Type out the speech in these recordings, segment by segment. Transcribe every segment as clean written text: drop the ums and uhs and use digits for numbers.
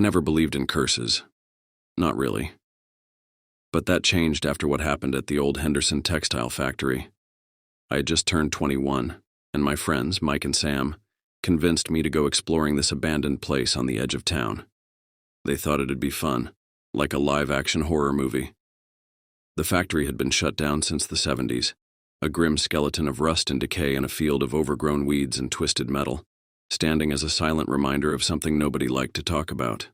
never believed in curses. Not really. But that changed after what happened at the old Henderson textile factory. I had just turned 21, and my friends, Mike and Sam, convinced me to go exploring this abandoned place on the edge of town. They thought it'd be fun, like a live-action horror movie. The factory had been shut down since the 70s, a grim skeleton of rust and decay in a field of overgrown weeds and twisted metal, standing as a silent reminder of something nobody liked to talk about.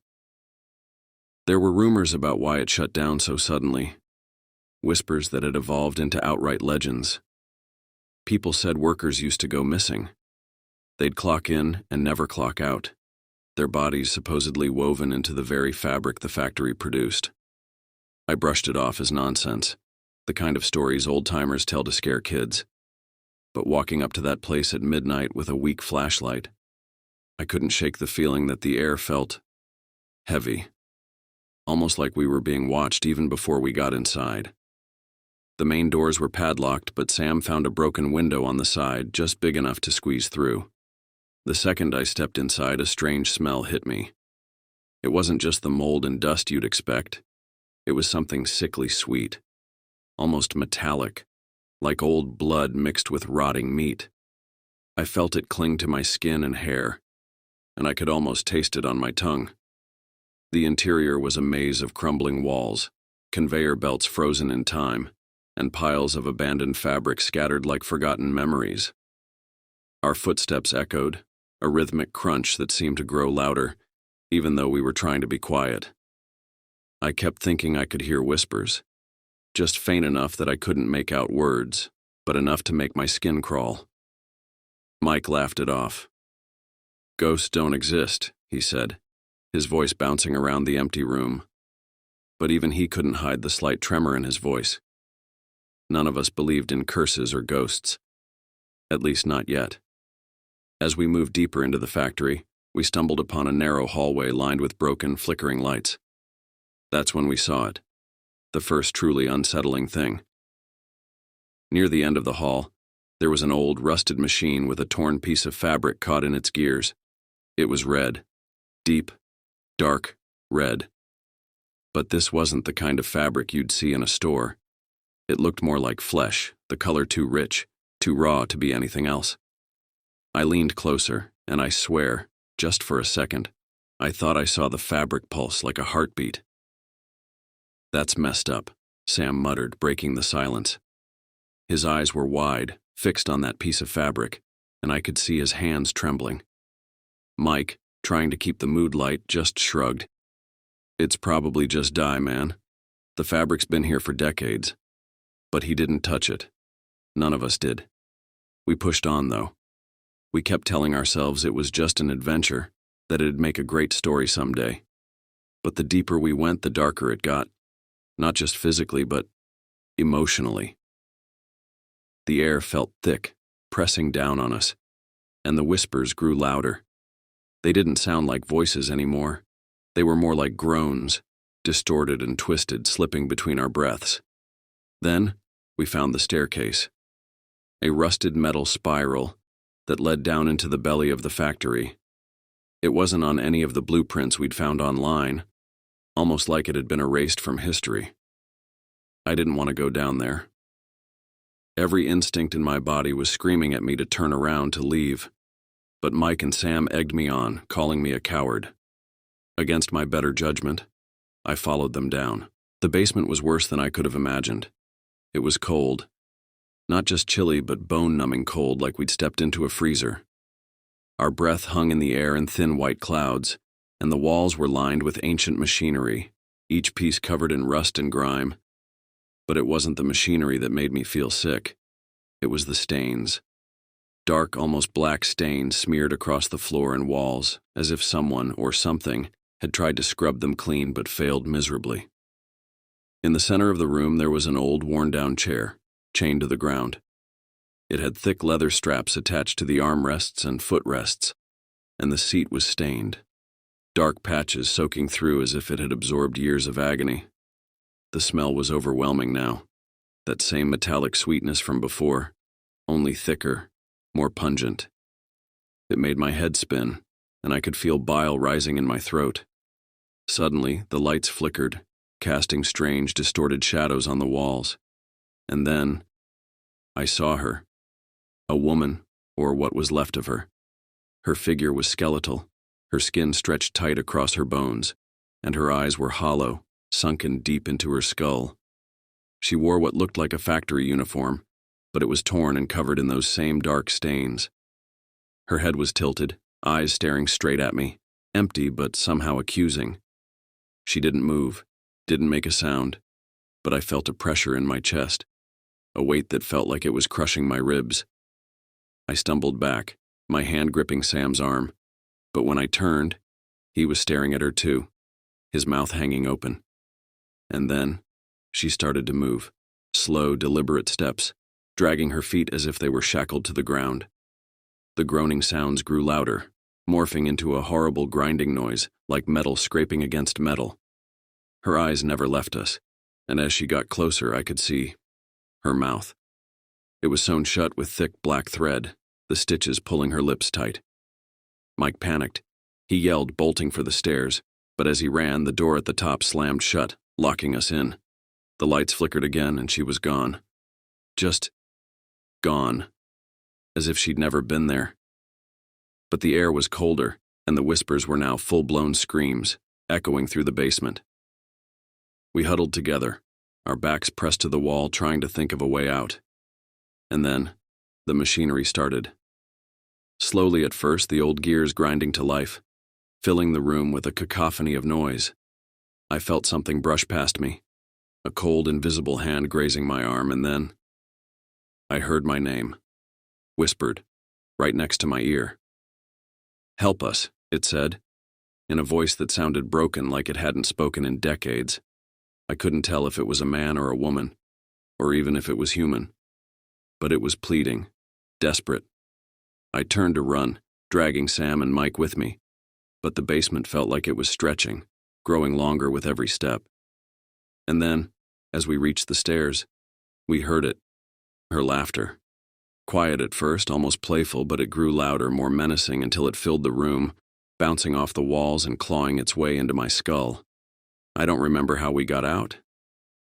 There were rumors about why it shut down so suddenly, whispers that had evolved into outright legends. People said workers used to go missing. They'd clock in and never clock out, their bodies supposedly woven into the very fabric the factory produced. I brushed it off as nonsense, the kind of stories old-timers tell to scare kids. But walking up to that place at midnight with a weak flashlight, I couldn't shake the feeling that the air felt heavy, almost like we were being watched even before we got inside. The main doors were padlocked, but Sam found a broken window on the side just big enough to squeeze through. The second I stepped inside, a strange smell hit me. It wasn't just the mold and dust you'd expect. It was something sickly sweet, almost metallic, like old blood mixed with rotting meat. I felt it cling to my skin and hair, and I could almost taste it on my tongue. The interior was a maze of crumbling walls, conveyor belts frozen in time, and piles of abandoned fabric scattered like forgotten memories. Our footsteps echoed, a rhythmic crunch that seemed to grow louder, even though we were trying to be quiet. I kept thinking I could hear whispers, just faint enough that I couldn't make out words, but enough to make my skin crawl. Mike laughed it off. "Ghosts don't exist," he said, his voice bouncing around the empty room. But even he couldn't hide the slight tremor in his voice. None of us believed in curses or ghosts. At least not yet. As we moved deeper into the factory, we stumbled upon a narrow hallway lined with broken, flickering lights. That's when we saw it, the first truly unsettling thing. Near the end of the hall, there was an old, rusted machine with a torn piece of fabric caught in its gears. It was red. Deep, dark red. But this wasn't the kind of fabric you'd see in a store. It looked more like flesh, the color too rich, too raw to be anything else. I leaned closer, and I swear, just for a second, I thought I saw the fabric pulse like a heartbeat. "That's messed up," Sam muttered, breaking the silence. His eyes were wide, fixed on that piece of fabric, and I could see his hands trembling. Mike, trying to keep the mood light, just shrugged. "It's probably just dye, man. The fabric's been here for decades." But he didn't touch it. None of us did. We pushed on, though. We kept telling ourselves it was just an adventure, that it'd make a great story someday. But the deeper we went, the darker it got. Not just physically, but emotionally. The air felt thick, pressing down on us, and the whispers grew louder. They didn't sound like voices anymore. They were more like groans, distorted and twisted, slipping between our breaths. Then, we found the staircase, a rusted metal spiral that led down into the belly of the factory. It wasn't on any of the blueprints we'd found online, almost like it had been erased from history. I didn't want to go down there. Every instinct in my body was screaming at me to turn around to leave, but Mike and Sam egged me on, calling me a coward. Against my better judgment, I followed them down. The basement was worse than I could have imagined. It was cold. Not just chilly, but bone-numbing cold, like we'd stepped into a freezer. Our breath hung in the air in thin white clouds, and the walls were lined with ancient machinery, each piece covered in rust and grime. But it wasn't the machinery that made me feel sick. It was the stains. Dark, almost black stains smeared across the floor and walls, as if someone or something had tried to scrub them clean but failed miserably. In the center of the room there was an old, worn-down chair, chained to the ground. It had thick leather straps attached to the armrests and footrests, and the seat was stained, dark patches soaking through as if it had absorbed years of agony. The smell was overwhelming now, that same metallic sweetness from before, only thicker, more pungent. It made my head spin, and I could feel bile rising in my throat. Suddenly, the lights flickered, casting strange, distorted shadows on the walls. And then, I saw her. A woman, or what was left of her. Her figure was skeletal, her skin stretched tight across her bones, and her eyes were hollow, sunken deep into her skull. She wore what looked like a factory uniform, but it was torn and covered in those same dark stains. Her head was tilted, eyes staring straight at me, empty but somehow accusing. She didn't move, didn't make a sound, but I felt a pressure in my chest, a weight that felt like it was crushing my ribs. I stumbled back, my hand gripping Sam's arm, but when I turned, he was staring at her too, his mouth hanging open. And then, she started to move, slow, deliberate steps, dragging her feet as if they were shackled to the ground. The groaning sounds grew louder, morphing into a horrible grinding noise, like metal scraping against metal. Her eyes never left us, and as she got closer I could see her mouth. It was sewn shut with thick black thread, the stitches pulling her lips tight. Mike panicked. He yelled, bolting for the stairs, but as he ran, the door at the top slammed shut, locking us in. The lights flickered again and she was gone. Just gone. As if she'd never been there. But the air was colder, and the whispers were now full-blown screams, echoing through the basement. We huddled together, our backs pressed to the wall, trying to think of a way out. And then, the machinery started. Slowly at first, the old gears grinding to life, filling the room with a cacophony of noise. I felt something brush past me, a cold, invisible hand grazing my arm, and then I heard my name, whispered, right next to my ear. "Help us," it said, in a voice that sounded broken, like it hadn't spoken in decades. I couldn't tell if it was a man or a woman, or even if it was human. But it was pleading, desperate. I turned to run, dragging Sam and Mike with me, but the basement felt like it was stretching, growing longer with every step. And then, as we reached the stairs, we heard it, her laughter. Quiet at first, almost playful, but it grew louder, more menacing until it filled the room, bouncing off the walls and clawing its way into my skull. I don't remember how we got out.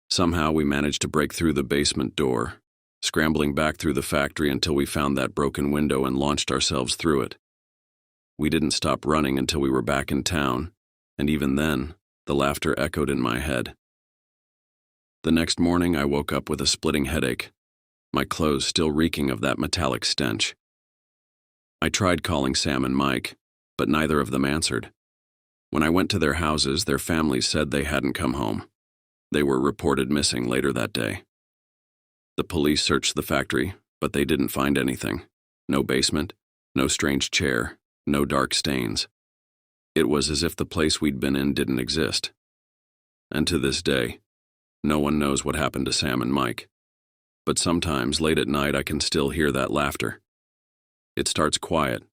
Somehow we managed to break through the basement door, scrambling back through the factory until we found that broken window and launched ourselves through it. We didn't stop running until we were back in town, and even then, the laughter echoed in my head. The next morning I woke up with a splitting headache, my clothes still reeking of that metallic stench. I tried calling Sam and Mike, but neither of them answered. When I went to their houses, their families said they hadn't come home. They were reported missing later that day. The police searched the factory, but they didn't find anything. No basement, no strange chair, no dark stains. It was as if the place we'd been in didn't exist. And to this day, no one knows what happened to Sam and Mike. But sometimes, late at night, I can still hear that laughter. It starts quiet,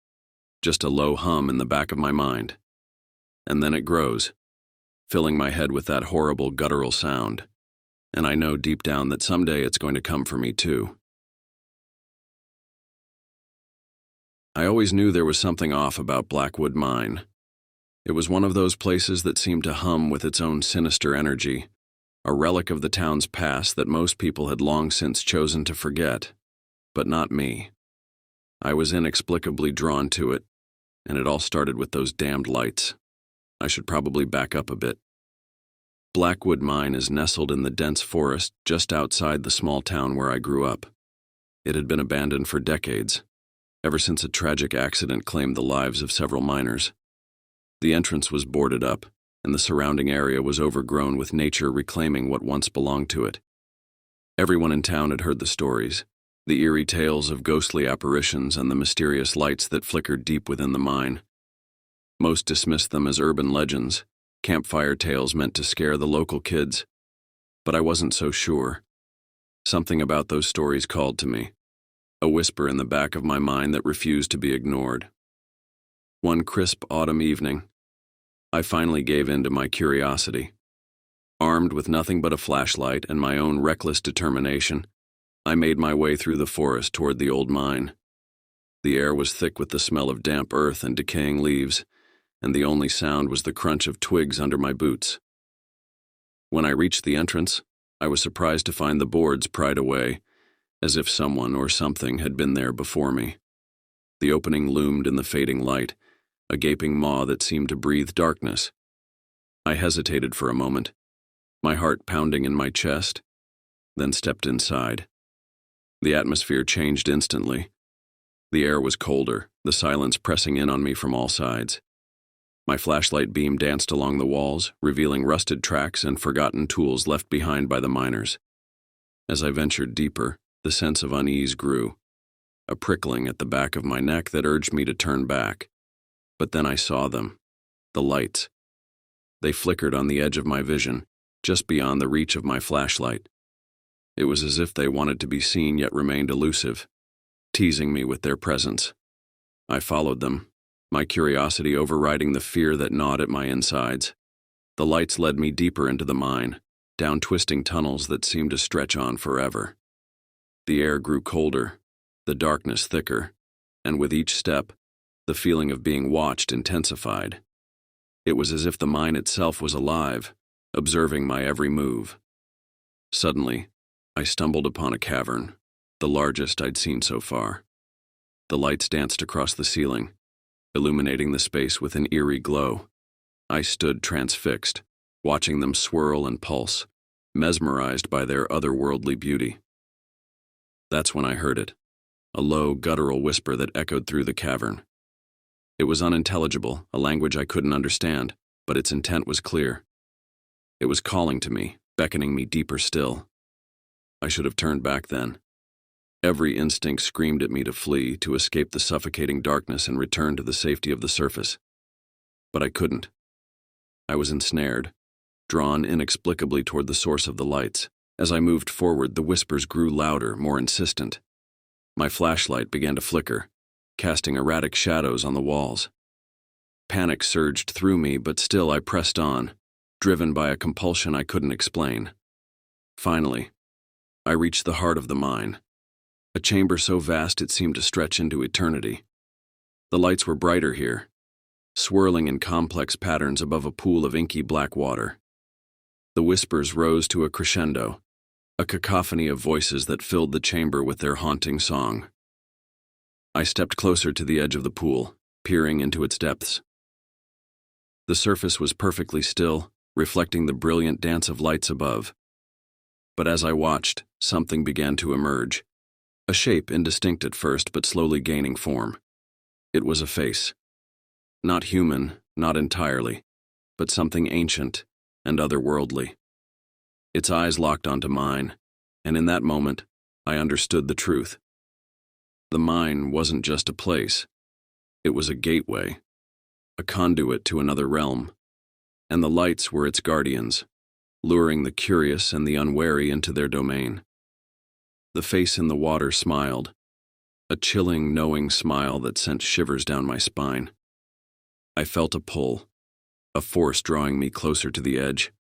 just a low hum in the back of my mind. And then it grows, filling my head with that horrible guttural sound. And I know deep down that someday it's going to come for me too. I always knew there was something off about Blackwood Mine. It was one of those places that seemed to hum with its own sinister energy, a relic of the town's past that most people had long since chosen to forget, but not me. I was inexplicably drawn to it, and it all started with those damned lights. I should probably back up a bit. Blackwood Mine is nestled in the dense forest just outside the small town where I grew up. It had been abandoned for decades, ever since a tragic accident claimed the lives of several miners. The entrance was boarded up, and the surrounding area was overgrown with nature reclaiming what once belonged to it. Everyone in town had heard the stories, the eerie tales of ghostly apparitions and the mysterious lights that flickered deep within the mine. Most dismissed them as urban legends, campfire tales meant to scare the local kids. But I wasn't so sure. Something about those stories called to me, a whisper in the back of my mind that refused to be ignored. One crisp autumn evening, I finally gave in to my curiosity. Armed with nothing but a flashlight and my own reckless determination, I made my way through the forest toward the old mine. The air was thick with the smell of damp earth and decaying leaves, and the only sound was the crunch of twigs under my boots. When I reached the entrance, I was surprised to find the boards pried away, as if someone or something had been there before me. The opening loomed in the fading light, a gaping maw that seemed to breathe darkness. I hesitated for a moment, my heart pounding in my chest, then stepped inside. The atmosphere changed instantly. The air was colder, the silence pressing in on me from all sides. My flashlight beam danced along the walls, revealing rusted tracks and forgotten tools left behind by the miners. As I ventured deeper, the sense of unease grew, a prickling at the back of my neck that urged me to turn back. But then I saw them, the lights. They flickered on the edge of my vision, just beyond the reach of my flashlight. It was as if they wanted to be seen yet remained elusive, teasing me with their presence. I followed them, my curiosity overriding the fear that gnawed at my insides. The lights led me deeper into the mine, down twisting tunnels that seemed to stretch on forever. The air grew colder, the darkness thicker, and with each step, the feeling of being watched intensified. It was as if the mine itself was alive, observing my every move. Suddenly, I stumbled upon a cavern, the largest I'd seen so far. The lights danced across the ceiling, illuminating the space with an eerie glow. I stood transfixed, watching them swirl and pulse, mesmerized by their otherworldly beauty. That's when I heard it, a low, guttural whisper that echoed through the cavern. It was unintelligible, a language I couldn't understand, but its intent was clear. It was calling to me, beckoning me deeper still. I should have turned back then. Every instinct screamed at me to flee, to escape the suffocating darkness and return to the safety of the surface. But I couldn't. I was ensnared, drawn inexplicably toward the source of the lights. As I moved forward, the whispers grew louder, more insistent. My flashlight began to flicker, casting erratic shadows on the walls. Panic surged through me, but still I pressed on, driven by a compulsion I couldn't explain. Finally, I reached the heart of the mine, a chamber so vast it seemed to stretch into eternity. The lights were brighter here, swirling in complex patterns above a pool of inky black water. The whispers rose to a crescendo, a cacophony of voices that filled the chamber with their haunting song. I stepped closer to the edge of the pool, peering into its depths. The surface was perfectly still, reflecting the brilliant dance of lights above. But as I watched, something began to emerge, a shape indistinct at first but slowly gaining form. It was a face. Not human, not entirely, but something ancient and otherworldly. Its eyes locked onto mine, and in that moment, I understood the truth. The mine wasn't just a place. It was a gateway, a conduit to another realm, and the lights were its guardians, luring the curious and the unwary into their domain. The face in the water smiled, a chilling, knowing smile that sent shivers down my spine. I felt a pull, a force drawing me closer to the edge.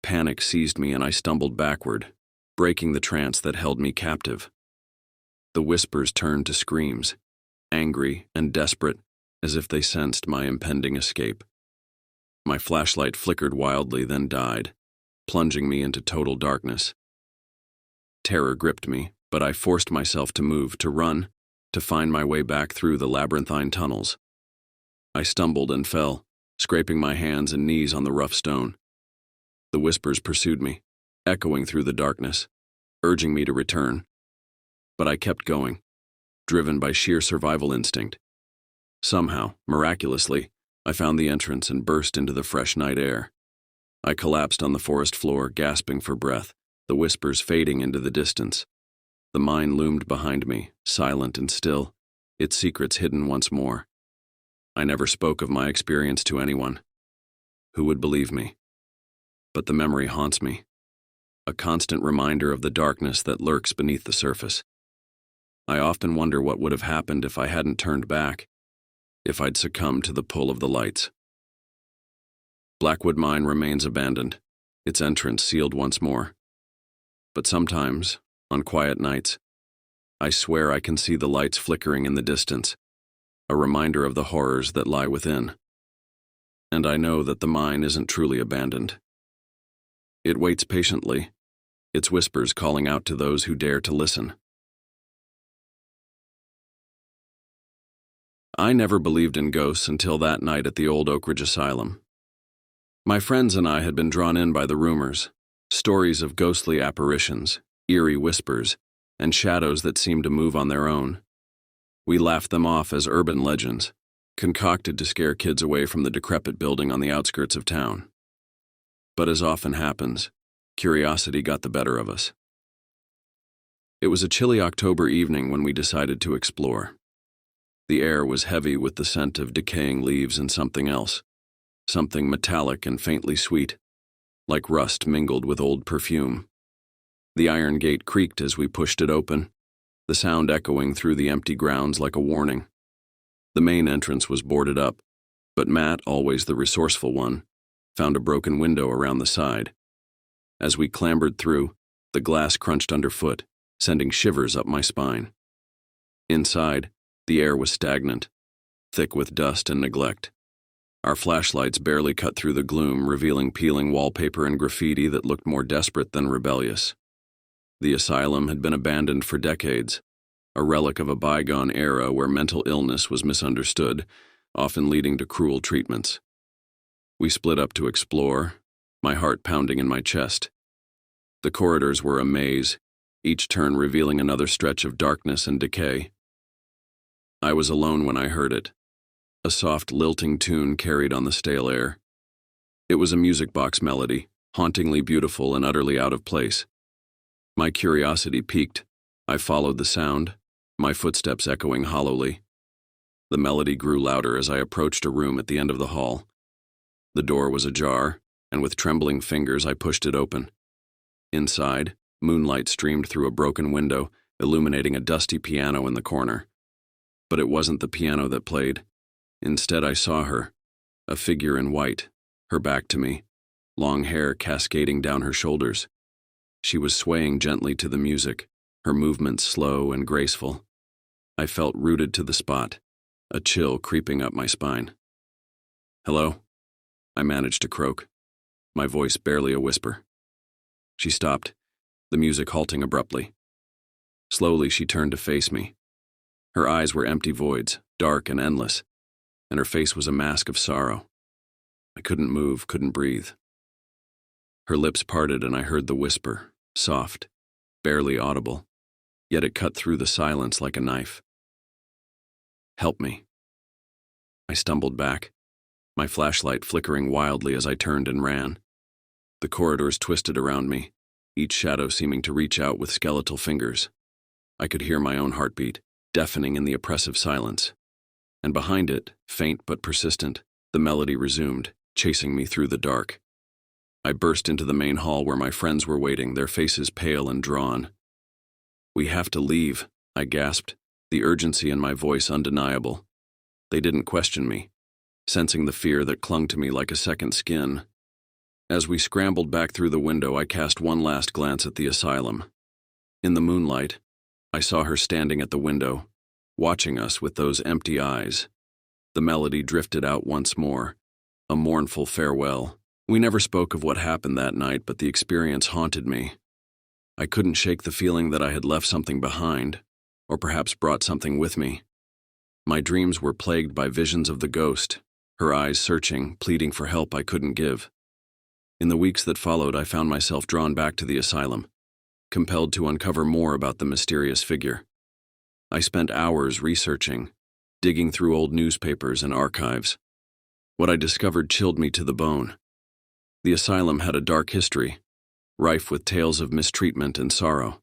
Panic seized me and I stumbled backward, breaking the trance that held me captive. The whispers turned to screams, angry and desperate, as if they sensed my impending escape. My flashlight flickered wildly, then died, plunging me into total darkness. Terror gripped me, but I forced myself to move, to run, to find my way back through the labyrinthine tunnels. I stumbled and fell, scraping my hands and knees on the rough stone. The whispers pursued me, echoing through the darkness, urging me to return. But I kept going, driven by sheer survival instinct. Somehow, miraculously, I found the entrance and burst into the fresh night air. I collapsed on the forest floor, gasping for breath, the whispers fading into the distance. The mine loomed behind me, silent and still, its secrets hidden once more. I never spoke of my experience to anyone. Who would believe me? But the memory haunts me, a constant reminder of the darkness that lurks beneath the surface. I often wonder what would have happened if I hadn't turned back, if I'd succumbed to the pull of the lights. Blackwood Mine remains abandoned, its entrance sealed once more. But sometimes, on quiet nights, I swear I can see the lights flickering in the distance, a reminder of the horrors that lie within. and I know that the mine isn't truly abandoned. It waits patiently, its whispers calling out to those who dare to listen. I never believed in ghosts until that night at the old Oak Ridge Asylum. My friends and I had been drawn in by the rumors, stories of ghostly apparitions, eerie whispers, and shadows that seemed to move on their own. We laughed them off as urban legends, concocted to scare kids away from the decrepit building on the outskirts of town. But as often happens, curiosity got the better of us. It was a chilly October evening when we decided to explore. The air was heavy with the scent of decaying leaves and something else, something metallic and faintly sweet, like rust mingled with old perfume. The iron gate creaked as we pushed it open, the sound echoing through the empty grounds like a warning. The main entrance was boarded up, but Matt, always the resourceful one, found a broken window around the side. As we clambered through, the glass crunched underfoot, sending shivers up my spine. Inside, the air was stagnant, thick with dust and neglect. Our flashlights barely cut through the gloom, revealing peeling wallpaper and graffiti that looked more desperate than rebellious. The asylum had been abandoned for decades, a relic of a bygone era where mental illness was misunderstood, often leading to cruel treatments. We split up to explore, my heart pounding in my chest. The corridors were a maze, each turn revealing another stretch of darkness and decay. I was alone when I heard it. A soft, lilting tune carried on the stale air. It was a music box melody, hauntingly beautiful and utterly out of place. My curiosity piqued. I followed the sound, my footsteps echoing hollowly. The melody grew louder as I approached a room at the end of the hall. The door was ajar, and with trembling fingers I pushed it open. Inside, moonlight streamed through a broken window, illuminating a dusty piano in the corner. But it wasn't the piano that played. Instead, I saw her, a figure in white, her back to me, long hair cascading down her shoulders. She was swaying gently to the music, her movements slow and graceful. I felt rooted to the spot, a chill creeping up my spine. "Hello?" I managed to croak, my voice barely a whisper. She stopped, the music halting abruptly. Slowly, she turned to face me. Her eyes were empty voids, dark and endless, and her face was a mask of sorrow. I couldn't move, couldn't breathe. Her lips parted and I heard the whisper, soft, barely audible, yet it cut through the silence like a knife. "Help me." I stumbled back, my flashlight flickering wildly as I turned and ran. The corridors twisted around me, each shadow seeming to reach out with skeletal fingers. I could hear my own heartbeat, deafening in the oppressive silence. And behind it, faint but persistent, the melody resumed, chasing me through the dark. I burst into the main hall where my friends were waiting, their faces pale and drawn. "We have to leave," I gasped, the urgency in my voice undeniable. They didn't question me, sensing the fear that clung to me like a second skin. As we scrambled back through the window, I cast one last glance at the asylum. In the moonlight, I saw her standing at the window, watching us with those empty eyes. The melody drifted out once more, a mournful farewell. We never spoke of what happened that night, but the experience haunted me. I couldn't shake the feeling that I had left something behind, or perhaps brought something with me. My dreams were plagued by visions of the ghost, her eyes searching, pleading for help I couldn't give. In the weeks that followed, I found myself drawn back to the asylum, compelled to uncover more about the mysterious figure. I spent hours researching, digging through old newspapers and archives. What I discovered chilled me to the bone. The asylum had a dark history, rife with tales of mistreatment and sorrow.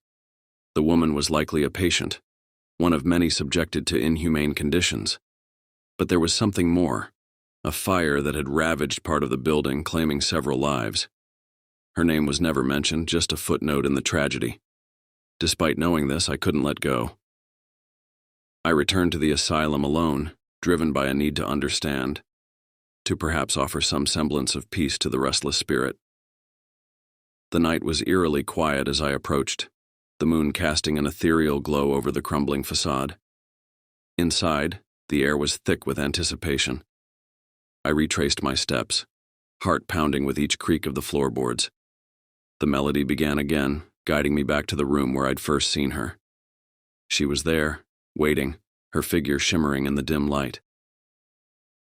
The woman was likely a patient, one of many subjected to inhumane conditions. But there was something more, a fire that had ravaged part of the building, claiming several lives. Her name was never mentioned, just a footnote in the tragedy. Despite knowing this, I couldn't let go. I returned to the asylum alone, driven by a need to understand, to perhaps offer some semblance of peace to the restless spirit. The night was eerily quiet as I approached, the moon casting an ethereal glow over the crumbling facade. Inside, the air was thick with anticipation. I retraced my steps, heart pounding with each creak of the floorboards. The melody began again, guiding me back to the room where I'd first seen her. She was there, waiting, her figure shimmering in the dim light.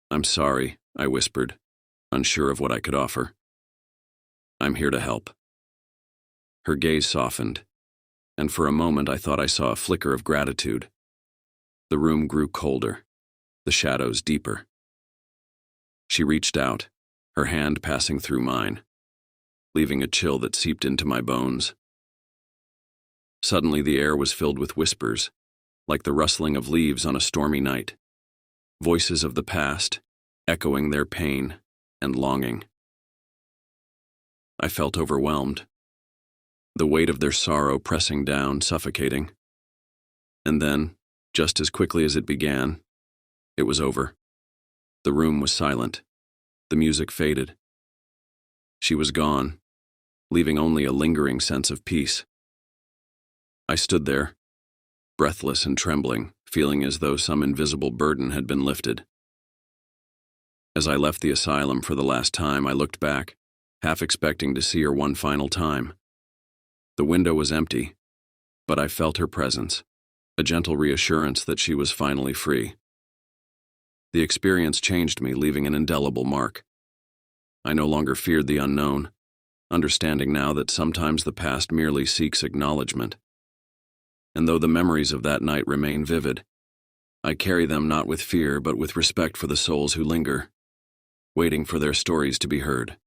"I'm sorry," I whispered, unsure of what I could offer. "I'm here to help." Her gaze softened, and for a moment I thought I saw a flicker of gratitude. The room grew colder, the shadows deeper. She reached out, her hand passing through mine, leaving a chill that seeped into my bones. Suddenly the air was filled with whispers, like the rustling of leaves on a stormy night. Voices of the past, echoing their pain and longing. I felt overwhelmed, the weight of their sorrow pressing down, suffocating. And then, just as quickly as it began, it was over. The room was silent. The music faded. She was gone, leaving only a lingering sense of peace. I stood there, breathless and trembling, feeling as though some invisible burden had been lifted. As I left the asylum for the last time, I looked back, half expecting to see her one final time. The window was empty, but I felt her presence, a gentle reassurance that she was finally free. The experience changed me, leaving an indelible mark. I no longer feared the unknown, understanding now that sometimes the past merely seeks acknowledgement. And though the memories of that night remain vivid, I carry them not with fear but with respect for the souls who linger, waiting for their stories to be heard.